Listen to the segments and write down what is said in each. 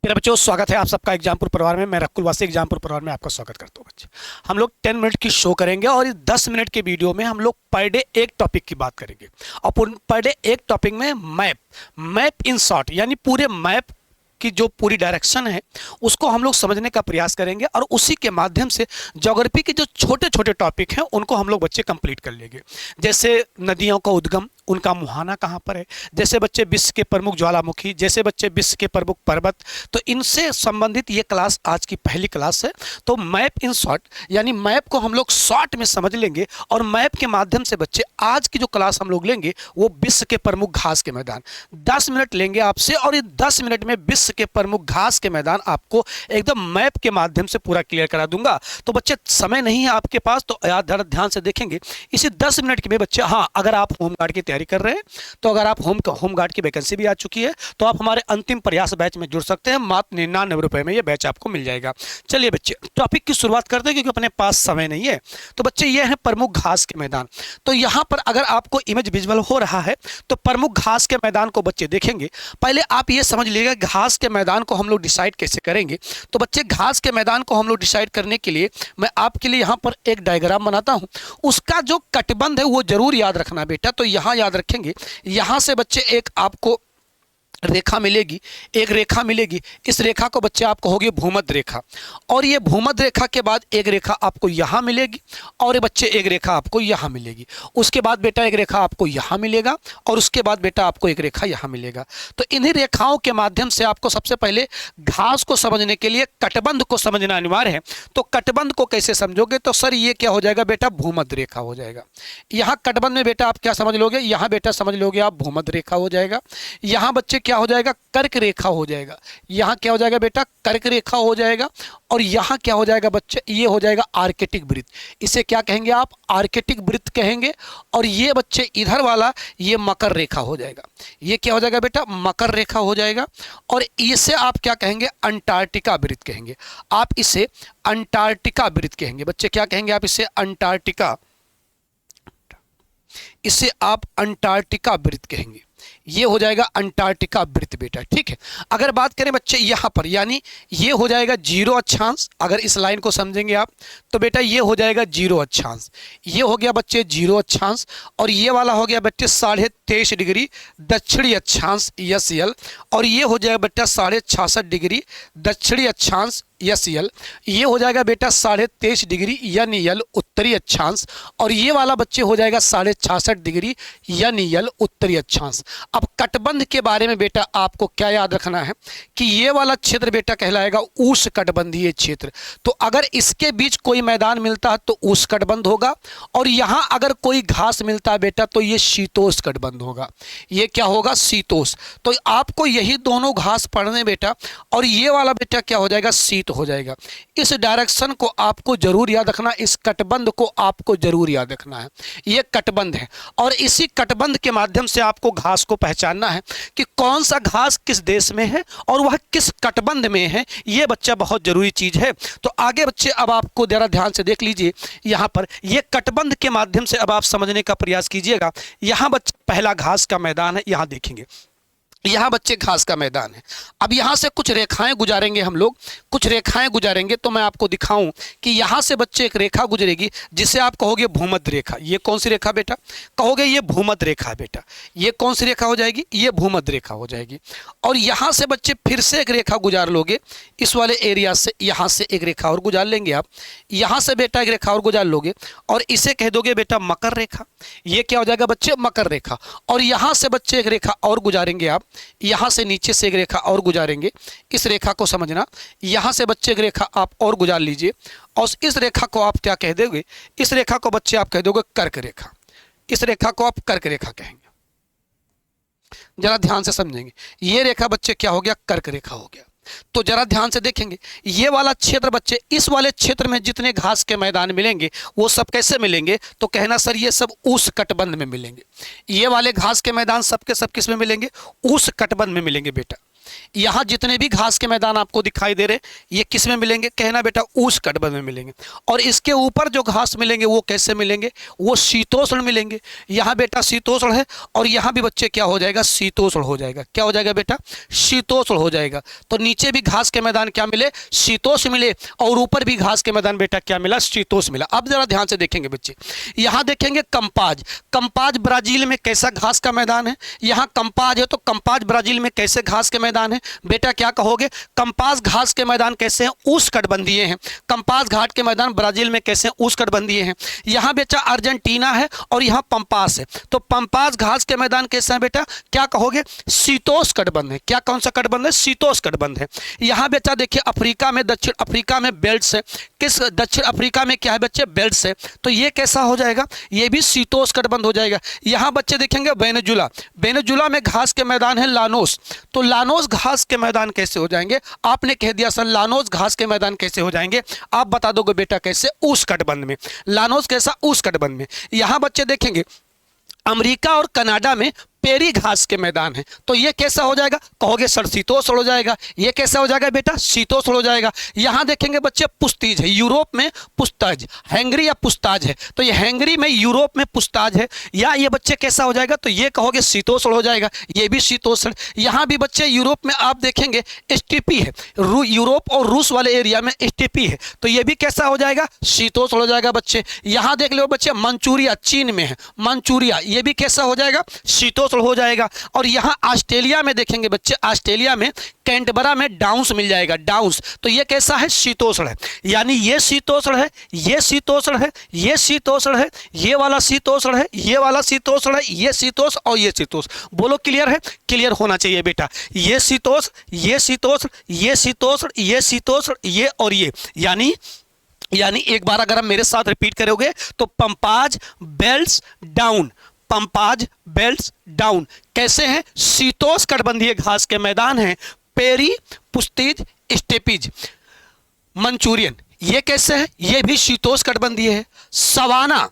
मेरे बच्चों, स्वागत है आप सबका एग्जामपुर परिवार में। मैं रकुल वासी एग्जामपुर परिवार में आपका स्वागत करता हूँ। बच्चे, हम लोग 10 मिनट की शो करेंगे और इस 10 मिनट के वीडियो में हम लोग पर डे एक टॉपिक की बात करेंगे। और पर डे एक टॉपिक में मैप इन शॉर्ट, यानी पूरे मैप की जो पूरी डायरेक्शन है उसको हम लोग समझने का प्रयास करेंगे और उसी के माध्यम से ज्योग्राफी के जो छोटे छोटे टॉपिक हैं उनको हम लोग बच्चे कंप्लीट कर लेंगे। जैसे नदियों का उद्गम, उनका मुहाना कहाँ पर है, जैसे बच्चे विश्व के प्रमुख ज्वालामुखी, जैसे बच्चे विश्व के प्रमुख पर्वत, तो इनसे संबंधित ये क्लास आज की पहली क्लास है। तो मैप इन शॉर्ट, यानी मैप को हम लोग शॉर्ट में समझ लेंगे और मैप के माध्यम से बच्चे आज की जो क्लास हम लोग लेंगे वो विश्व के प्रमुख घास के मैदान 10 मिनट लेंगे आपसे, और ये 10 मिनट में विश्व के प्रमुख घास के मैदान आपको एकदम मैप के माध्यम से पूरा क्लियर करा दूंगा। तो बच्चे, समय नहीं है आपके पास तो याद ध्यान से देखेंगे इसी 10 मिनट के में बच्चे। हाँ, अगर आप होमगार्ड की तैयारी कर रहे हैं तो अगर आप होमगार्ड की वैकेंसी भी आ चुकी है तो आप हमारे अंतिम प्रयास बैच में जुड़ सकते हैं। मात्र 99 रुपए में ये बैच आपको मिल जाएगा। चलिए बच्चे, टॉपिक की शुरुआत करते हैं क्योंकि अपने पास समय नहीं है। तो बच्चे, ये है प्रमुख घास के मैदान। तो यहां पर अगर आपको इमेज विजुअल हो रहा है तो प्रमुख घास के मैदान को बच्चे देखेंगे। पहले आप ये समझ लीजिएगा घास के मैदान को हम लोग डिसाइड कैसे करेंगे। तो बच्चे, घास के मैदान को हम लोग डिसाइड करने के लिए मैं आपके लिए यहां पर एक डायग्राम बनाता हूं। उसका जो कटबंध है वो जरूर याद रखना बेटा। तो यहां याद रखेंगे, यहां से बच्चे एक आपको रेखा मिलेगी, एक रेखा मिलेगी। इस रेखा को बच्चे आप कहोगे भूमध्य रेखा, और ये भूमध्य रेखा के बाद एक रेखा आपको यहां मिलेगी, और ये बच्चे एक रेखा आपको यहां मिलेगी। उसके बाद बेटा एक रेखा आपको यहां मिलेगा, और उसके बाद बेटा आपको एक रेखा यहां मिलेगा। तो इन्हीं रेखाओं के माध्यम से आपको सबसे पहले घास को समझने के लिए कटबंध को समझना अनिवार्य है। तो कटबंध को कैसे समझोगे? तो सर ये क्या हो जाएगा बेटा? भूमध्य रेखा हो जाएगा। यहाँ कटबंध में बेटा आप क्या समझ लोगे? यहाँ बेटा समझ लोगे आप भूमध्य रेखा हो जाएगा। यहाँ बच्चे क्या हो जाएगा? कर्क रेखा हो जाएगा। यहाँ क्या हो जाएगा बेटा? कर्क रेखा हो जाएगा। और यहाँ क्या हो जाएगा बच्चे? ये हो जाएगा आर्केटिक वृत्त। इसे क्या कहेंगे आप? आर्केटिक वृत्त कहेंगे। और ये बच्चे इधर वाला ये मकर रेखा हो जाएगा। ये क्या हो जाएगा बेटा? मकर रेखा हो जाएगा। और इसे आप क्या कहेंगे? अंटार्कटिका वृत्त कहेंगे। आप इसे अंटार्कटिका वृत्त कहेंगे। बच्चे क्या कहेंगे आप इसे? अंटार्कटिका। इसे आप अंटार्कटिका वृत्त कहेंगे। ये हो जाएगा अंटार्कटिका वृत्त बेटा, ठीक है। अगर बात करें बच्चे यहाँ पर, यानी ये हो जाएगा 0 अक्षांश। अगर इस लाइन को समझेंगे आप तो बेटा ये हो जाएगा 0 अक्षांश। ये हो गया बच्चे 0 अक्षांश, और ये वाला हो गया बच्चे 23.5 डिग्री दक्षिणी अक्षांश SL, और ये हो जाएगा बेटा 66.5 डिग्री दक्षिणी अक्षांश SL। ये हो जाएगा बेटा 23.5 डिग्री NL उत्तरी अक्षांश, और ये वाला बच्चे हो जाएगा 66.5 डिग्री NL उत्तरी अक्षांश। अब कटबंध के बारे में बेटा आपको क्या याद रखना है कि ये वाला क्षेत्र बेटा कहलाएगा उष्णकटिबंधीय क्षेत्र। तो अगर इसके बीच कोई मैदान मिलता है तो उष्णकटिबंध होगा, और यहां अगर कोई घास मिलता है बेटा तो ये शीतोष्णकटिबंध होगा। ये क्या होगा? शीतोष्ण। तो आपको यही दोनों घास पढ़ने बेटा, और ये वाला बेटा क्या हो जाएगा? शीत हो जाएगा। इस डायरेक्शन को आपको जरूर याद रखना, इस कटबंध को आपको जरूर याद रखना है। ये कटबंध है, और इसी कटबंध के माध्यम से आपको घास को पहचानना है कि कौन सा घास किस देश में है और वह किस कटबंध में है। यह बच्चा बहुत जरूरी चीज है। तो आगे बच्चे अब आपको जरा ध्यान से देख लीजिए, यहां पर यह कटबंध के माध्यम से अब आप समझने का प्रयास कीजिएगा। यहां बच्चे पहला घास का मैदान है, यहां देखेंगे यहाँ बच्चे घास का मैदान है। अब यहाँ से कुछ रेखाएं गुजारेंगे, हम लोग कुछ रेखाएं गुजारेंगे। तो मैं आपको दिखाऊं कि यहाँ से बच्चे एक रेखा गुजरेगी जिसे आप कहोगे भूमध्य रेखा। ये कौन सी रेखा बेटा? कहोगे ये भूमध्य रेखा बेटा। ये कौन सी रेखा हो जाएगी? ये भूमध्य रेखा हो जाएगी। और यहाँ से बच्चे फिर से एक रेखा गुजार लोगे, इस वाले एरिया से यहाँ से एक रेखा और गुजार लेंगे आप। यहाँ से बेटा एक रेखा और गुजार लोगे और इसे कह दोगे बेटा मकर रेखा। ये क्या हो जाएगा बच्चे? मकर रेखा। और यहाँ से बच्चे एक रेखा और गुजारेंगे आप, यहां से नीचे से एक रेखा और गुजारेंगे। इस रेखा को समझना, यहां से बच्चे एक रेखा आप और गुजार लीजिए, और इस रेखा को आप क्या कह दोगे? इस रेखा को बच्चे आप कह दोगे कर्क रेखा। इस रेखा को आप कर्क रेखा कहेंगे। जरा ध्यान से समझेंगे, ये रेखा बच्चे क्या हो गया? कर्क रेखा हो गया। तो जरा ध्यान से देखेंगे, ये वाला क्षेत्र बच्चे, इस वाले क्षेत्र में जितने घास के मैदान मिलेंगे वो सब कैसे मिलेंगे? तो कहना सर ये सब उष्णकटिबंध में मिलेंगे। ये वाले घास के मैदान सबके सब किस में मिलेंगे? उष्णकटिबंध में मिलेंगे बेटा। यहाँ जितने भी घास के मैदान आपको दिखाई दे रहे ये किस में मिलेंगे, कहना बेटा उष्णकटिबंध में मिलेंगे। और इसके ऊपर जो घास मिलेंगे वो कैसे मिलेंगे, वो शीतोष्ण मिलेंगे। यहाँ बेटा शीतोष्ण है और यहाँ भी बच्चे क्या हो जाएगा, शीतोष्ण हो जाएगा। क्या हो जाएगा बेटा, शीतोष्ण हो जाएगा। तो नीचे भी घास के मैदान क्या मिले, शीतोष्ण मिले, और ऊपर भी घास के मैदान बेटा क्या मिला, शीतोष्ण मिला। अब जरा ध्यान से देखेंगे बच्चे, यहाँ देखेंगे कंपाज। कंपाज ब्राजील में कैसा घास का मैदान है, यहाँ कंपाज है तो कंपाज ब्राजील में कैसे घास के मैदान है बेटा, क्या कहोगे, कंपास घास के मैदान कैसे हैं, उष्णकटिबंधीय हैं। कंपास घाट के मैदान ब्राजील में कैसे हैं, उष्णकटिबंधीय हैं। यहाँ बेटा अर्जेंटीना है और यहाँ पंपास है, तो पंपास घास के मैदान कैसे हैं बेटा, क्या कहोगे, शीतोष्णकटिबंध है। क्या कौन सा कटिबंध है, शीतोष्णकटिबंध है। यहाँ बेटा देखिए अफ्रीका में, दक्षिण अफ्रीका में बेल्ट्स है। किस दक्षिण अफ्रीका में क्या है बच्चे, बेल्ट्स है, तो ये कैसा हो जाएगा, ये भी शीतोष्णकटिबंध हो जाएगा। यहाँ बच्चे देखेंगे वेनेजुला, वेनेजुला में घास के मैदान है लानोस, तो लानोस घास के मैदान कैसे हो जाएंगे, आपने कह दिया सर लानोस घास के मैदान कैसे हो जाएंगे, आप बता दोगे बेटा कैसे, उष्णकटिबंध में। लानोस कैसा, उष्णकटिबंध में। यहाँ बच्चे देखेंगे अमेरिका और कनाडा में पेरी घास के मैदान है, तो ये कैसा हो जाएगा, कहोगे सर शीतोष्ण हो जाएगा। ये कैसा हो जाएगा बेटा, शीतोष्ण हो जाएगा। यहाँ देखेंगे बच्चे पुस्तीज है, यूरोप में पुस्ताज, हैंगरी या पुस्ताज है, तो ये हैंगरी में यूरोप में पुस्ताज है। या ये बच्चे कैसा हो जाएगा, तो ये कहोगे शीतोष्ण हो जाएगा, ये भी शीतोष्ण। यहाँ भी बच्चे यूरोप में आप देखेंगे स्टेपी है, यूरोप और रूस वाले एरिया में स्टेपी है, तो ये भी कैसा हो जाएगा, शीतोष्ण हो जाएगा बच्चे। यहाँ देख लो बच्चे मंचूरिया चीन में है, मंचूरिया, ये भी कैसा हो जाएगा, शीतोष्ण हो जाएगा। और यहाँ ऑस्ट्रेलिया में देखेंगे बच्चे, ऑस्ट्रेलिया में कैंटबरा में डाउन्स मिल जाएगा, डाउन्स, तो ये कैसा है, शीतोष्ण है। यानी ये शीतोष्ण है, ये शीतोष्ण है, ये शीतोष्ण है, ये वाला शीतोष्ण है, ये वाला शीतोष्ण है, ये शीतोष्ण और ये शीतोष्ण। बोलो क्लियर है, क्लियर होना चाहिए बेटा। ये शीतोष्ण, ये शीतोष्ण, ये शीतोष्ण, ये शीतोष्ण, ये और ये, यानी एक बार अगर हम मेरे साथ रिपीट करोगे तो पंपाज बेल्ट्स डाउन, पंपाज बेल्ट्स डाउन कैसे हैं, शीतोष्णकटिबंधीय घास के मैदान हैं। पेरी, पुस्तीज, स्टेपीज, मंचूरियन, ये कैसे है, ये भी शीतोष्णकटिबंधीय है। Savanna,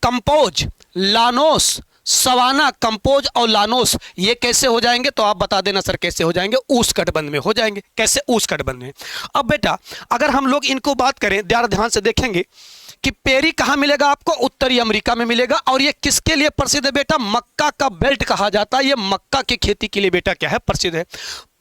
campos, llanos, savanna, campos और लानोस ये कैसे हो जाएंगे, तो आप बता देना सर कैसे हो जाएंगे, उष्णकटिबंध में हो जाएंगे। कैसे, उष्णकटिबंध में। अब बेटा अगर हम लोग इनको बात करें, ध्यान से देखेंगे कि पेरी कहाँ मिलेगा आपको, उत्तरी अमेरिका में मिलेगा। और ये किसके लिए प्रसिद्ध है बेटा, मक्का का बेल्ट कहा जाता है, ये मक्का की खेती के लिए बेटा क्या है, प्रसिद्ध है।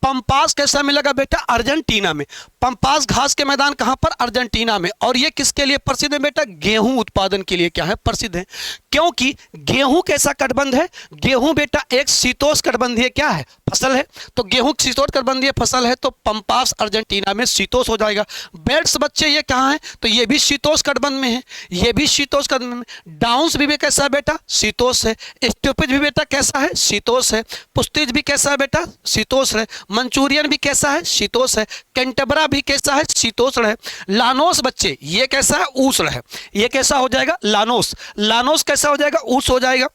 पंपास कैसा मिलेगा बेटा, अर्जेंटीना में। पंपास घास के मैदान कहाँ पर, अर्जेंटीना में। और ये किसके लिए प्रसिद्ध है बेटा, गेहूं उत्पादन के लिए क्या है, प्रसिद्ध है। क्योंकि गेहूं कैसा कटिबंध है, गेहूं बेटा एक शीतोष्णकटिबंधीय क्या है, फसल है, तो गेहूं शीतोष्णकटिबंधीय फसल है, तो पंपास अर्जेंटीना में शीतोष्ण हो जाएगा। बेल्ट्स बच्चे ये कहाँ है, तो ये भी शीतोष्णकटिबंध में है, ये भी शीतोष्णकटिबंध में। डाउन्स भी कैसा है बेटा, शीतोष्ण है। स्टूपिज भी बेटा कैसा है, शीतोष्ण है। पुस्तीज भी कैसा है बेटा, शीतोष्ण है। मंचूरियन भी कैसा है, शीतोष्ण है। कैंटबरा भी कैसा है, शीतोष्ण है। लानोस बच्चे ये कैसा है, उष्ण है। ये कैसा हो जाएगा, लानोस, लानोस कैसा हो जाएगा, उष्ण हो जाएगा।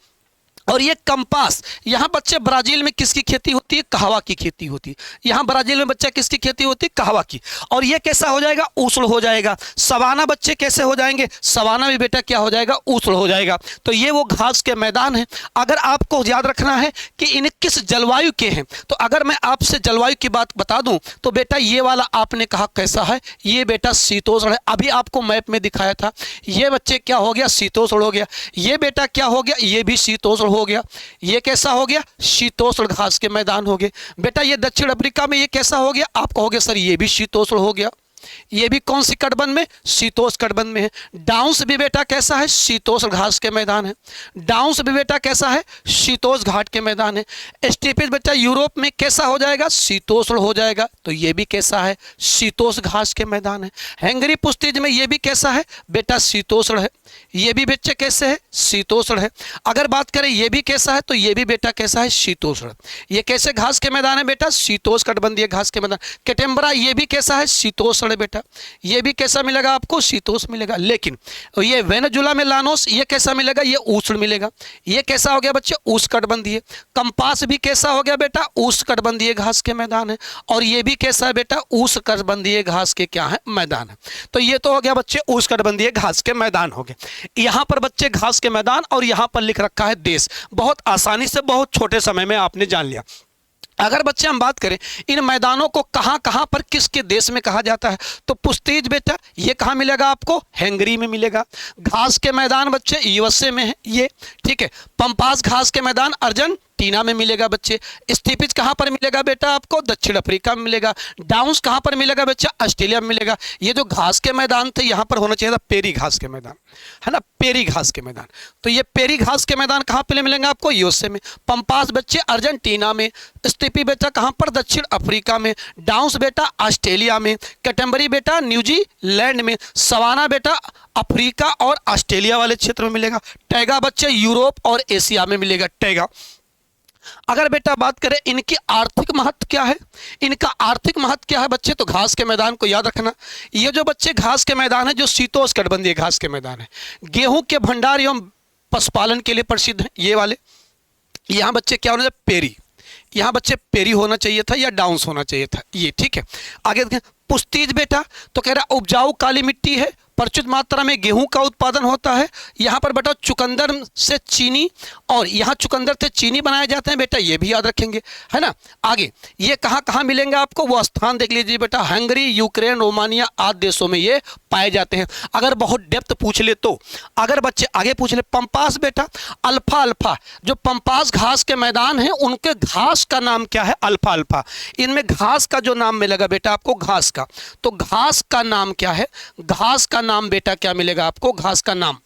और ये कंपास, यहाँ बच्चे ब्राजील में किसकी खेती होती है, कहवा की खेती होती है। यहाँ ब्राजील में बच्चा किसकी खेती होती है, कहवा की। और ये कैसा हो जाएगा, उष्ण हो जाएगा। सवाना बच्चे कैसे हो जाएंगे, सवाना भी बेटा क्या हो जाएगा, उष्ण हो जाएगा। तो ये वो घास के मैदान हैं। अगर आपको याद रखना है कि इन्हें किस जलवायु के हैं, तो अगर मैं आपसे जलवायु की बात बता दूं तो बेटा ये वाला आपने कहा कैसा है, ये बेटा शीतोष्ण है। अभी आपको मैप में दिखाया था, ये बच्चे क्या हो गया, शीतोष्ण हो गया। ये बेटा क्या हो गया, ये भी शीतोष्ण हो गया। ये कैसा हो गया, शीतोष्ण घास के मैदान हो गए। बेटा ये दक्षिण अफ्रीका में ये कैसा हो गया, आप कहोगे सर ये भी शीतोष्ण हो गया। ये भी कौन सी कटिबंध में, शीतोष्णकटिबंध में है। डाउन्स भी बेटा कैसा है, शीतोष्ण घास के मैदान है। डाउन्स भी बेटा कैसा है, शीतोष्ण घाट के मैदान है। स्टेपीज बेटा यूरोप में कैसा हो जाएगा, शीतोष्ण हो जाएगा, तो ये भी कैसा है, शीतोष्ण घास के मैदान है। हैंगरी पुस्तीज में ये भी कैसा है बेटा, शीतोष्ण है। ये भी बच्चे कैसे है, शीतोष्ण है। अगर बात करें ये भी कैसा है, तो ये भी बेटा कैसा है, शीतोष्ण। ये कैसे घास के मैदान है बेटा, शीतोष्णकटिबंधीय घास के मैदान। कैटबरा ये भी कैसा है, शीतोष्ण है बेटा। ये भी कैसा मिलेगा आपको, शीतोष्ण मिलेगा। लेकिन ये वेनेजुला में लानोस ये कैसा मिलेगा, ये उष्ण मिलेगा। ये कैसा हो गया बच्चे, उष्णकटिबंधीय। कंपास भी कैसा हो गया बेटा, उष्णकटिबंधीय घास के मैदान है। और ये भी कैसा है बेटा, उष्णकटिबंधीय घास के क्या है, मैदान है। तो ये तो हो गया बच्चे उष्णकटिबंधीय घास के मैदान हो गए। यहाँ पर बच्चे घास के मैदान और यहाँ पर लिख रखा है देश। बहुत आसानी से बहुत छोटे समय में आपने जान लिया। अगर बच्चे हम बात करें इन मैदानों को कहाँ कहाँ पर किसके देश में कहा जाता है, तो पुस्तीज बेटा ये कहाँ मिलेगा आपको, हंगरी में मिलेगा। घास के मैदान बच्चे यूएसए में है ये, ठीक है। पंपास घास के मैदान अर्जेंटीना में मिलेगा बच्चे। स्टीपिज कहाँ पर मिलेगा बेटा आपको, दक्षिण अफ्रीका में मिलेगा। डाउन्स कहाँ पर मिलेगा बच्चा, ऑस्ट्रेलिया में मिलेगा। ये जो घास के मैदान थे यहाँ पर होना चाहिए था पेरी घास के मैदान, है ना, पेरी घास के मैदान। तो ये पेरी घास के मैदान कहाँ पे मिलेंगे आपको, यूएसए में। पंपास बच्चे अर्जेंटीना में। स्टीपी बेटा कहाँ पर, दक्षिण अफ्रीका में। डाउन्स बेटा ऑस्ट्रेलिया में। कैटमबरी बेटा न्यूजीलैंड में। सवाना बेटा अफ्रीका और ऑस्ट्रेलिया वाले क्षेत्र में मिलेगा। टैगा बच्चे यूरोप और एशिया में मिलेगा टैगा। अगर बेटा बात करें इनकी आर्थिक महत्व क्या है, इनका आर्थिक महत्व क्या है बच्चे, तो घास के मैदान को याद रखना। ये जो बच्चे घास के मैदान है जो शीतोष्णकटिबंधीय घास के मैदान है, गेहूं के भंडार एवं पशुपालन के लिए प्रसिद्ध है ये वाले। यहाँ बच्चे क्या होना चाहिए, पेरी, यहाँ बच्चे पेरी होना चाहिए था या डाउन्स होना चाहिए था ये, ठीक है। आगे देखें पुस्तीज बेटा, तो कह रहा उपजाऊ काली मिट्टी है, प्रचुर मात्रा में गेहूं का उत्पादन होता है। यहाँ पर बेटा चुकंदर से चीनी, और यहाँ चुकंदर से चीनी बनाए जाते हैं बेटा, ये भी याद रखेंगे, है ना। आगे ये कहाँ कहाँ मिलेंगे आपको, वो स्थान देख लीजिए बेटा, हंगरी, यूक्रेन, रोमानिया आदि देशों में ये पाए जाते हैं। अगर बहुत डेप्थ पूछ ले तो, अगर बच्चे आगे पूछ ले, पंपास बेटा अल्फा अल्फा, जो पंपास घास के मैदान हैं उनके घास का नाम क्या है, अल्फा अल्फा। इनमें घास का जो नाम मिलेगा बेटा आपको, घास का, तो घास का नाम क्या है, घास का नाम बेटा क्या मिलेगा आपको, घास का नाम,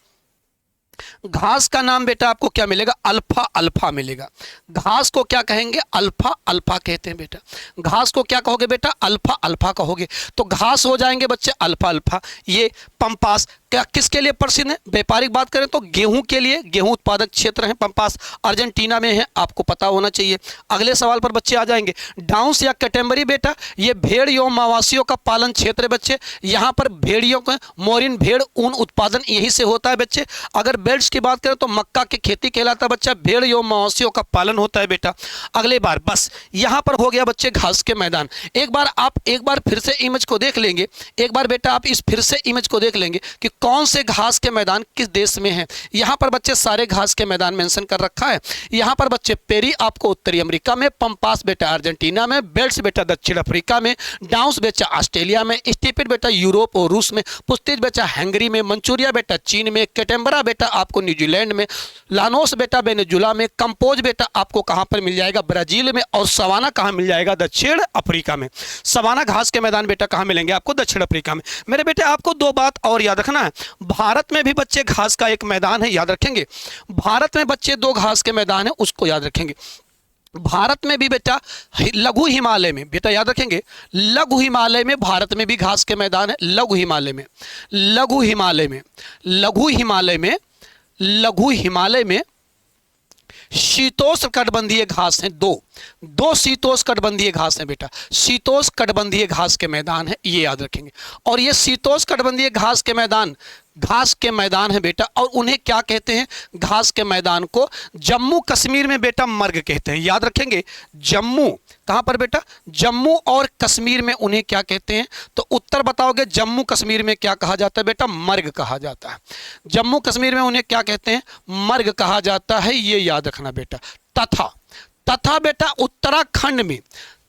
घास का नाम बेटा आपको क्या मिलेगा, अल्फा अल्फा मिलेगा। घास को क्या कहेंगे, अल्फा अल्फा कहते हैं बेटा। घास को क्या कहोगे बेटा, अल्फा अल्फा कहोगे, तो घास हो जाएंगे बच्चे अल्फा अल्फा। ये पंपास क्या किसके लिए प्रसिद्ध है, व्यापारिक बात करें तो गेहूं के लिए, गेहूं उत्पादक क्षेत्र है पंपास, अर्जेंटीना में है, आपको पता होना चाहिए। अगले सवाल पर बच्चे आ जाएंगे, डाउन्स या कैटमबरी बेटा ये भेड़ एवं मवासियों का पालन क्षेत्र है बच्चे। यहाँ पर भेड़ियों का, मोरिन भेड़ ऊन उत्पादन यहीं से होता है बच्चे। अगर बेल्ट्स की बात करें तो मक्का की खेती कहलाता है बच्चा, भेड़ एवं मवासियों का पालन होता है बेटा। अगले बार बस यहाँ पर हो गया बच्चे घास के मैदान। एक बार फिर से इमेज को देख लेंगे, एक बार बेटा आप इस फिर से इमेज को देख लेंगे कि कौन से घास के मैदान किस देश में हैं। यहाँ पर बच्चे सारे घास के मैदान मेंशन कर रखा है। यहाँ पर बच्चे पेरी आपको उत्तरी अमेरिका में, पंपास बेटा अर्जेंटीना में, बेल्ट्स बेटा दक्षिण अफ्रीका में, डाउन्स बेटा ऑस्ट्रेलिया में, स्टीपिड बेटा यूरोप और रूस में, पुस्तीज बेटा हंगरी में, मंचूरिया बेटा चीन में, कैटम्बरा बेटा आपको न्यूजीलैंड में, लानोस बेटा वेनेजुला में, कंपोज बेटा आपको कहाँ पर मिल जाएगा, ब्राजील में, और सवाना कहाँ मिल जाएगा, दक्षिण अफ्रीका में। सवाना घास के मैदान बेटा कहाँ मिलेंगे आपको, दक्षिण अफ्रीका में। मेरे बेटे आपको दो बात और याद रखना है, भारत में भी बच्चे घास का एक मैदान है, याद रखेंगे। भारत में बच्चे दो घास के मैदान है, उसको याद रखेंगे। भारत में भी बेटा लघु हिमालय में, बेटा याद रखेंगे, लघु हिमालय में भारत में भी घास के मैदान है। लघु हिमालय में, लघु हिमालय में, लघु हिमालय में, लघु हिमालय में शीतोष्णकटिबंधीय घास हैं, दो शीतोष्णकटिबंधीय घास हैं बेटा, शीतोष्णकटिबंधीय घास के मैदान है, ये याद रखेंगे। और ये शीतोष्णकटिबंधीय घास के मैदान है बेटा, और उन्हें क्या कहते हैं, घास के मैदान को जम्मू कश्मीर में बेटा मर्ग कहते हैं, याद रखेंगे। जम्मू कहाँ पर बेटा, जम्मू और कश्मीर में उन्हें क्या कहते हैं, तो उत्तर बताओगे, जम्मू कश्मीर में क्या कहा जाता है बेटा, मर्ग कहा जाता है। जम्मू कश्मीर में उन्हें क्या कहते हैं, मर्ग कहा जाता है, ये याद रखना बेटा। तथा बेटा उत्तराखंड में,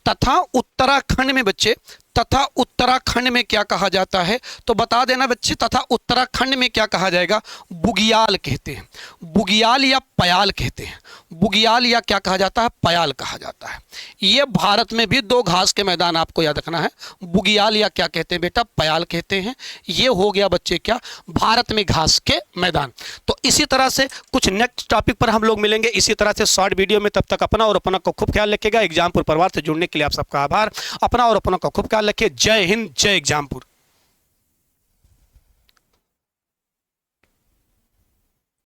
तथा उत्तराखंड में बच्चे, तथा उत्तराखंड में क्या कहा जाता है, तो बता देना बच्चे, तथा उत्तराखंड में क्या कहा जाएगा, बुगियाल कहते हैं, बुगियाल या पयाल कहते हैं, बुगियाल या क्या कहा जाता है, पयाल कहा जाता है। ये भारत में भी दो घास के मैदान आपको याद रखना है, बुगियाल या क्या कहते हैं बेटा, पयाल कहते हैं। ये हो गया बच्चे क्या, भारत में घास के मैदान। तो इसी तरह से कुछ नेक्स्ट टॉपिक पर हम लोग मिलेंगे इसी तरह से शॉर्ट वीडियो में। तब तक अपना और अपना को खूब ख्याल रखिएगा। एग्जामपुर परिवार से जुड़ने के लिए आप सबका आभार। अपना और अपना का खूब ख्याल रखिए। जय हिंद, जय एग्जामपुर।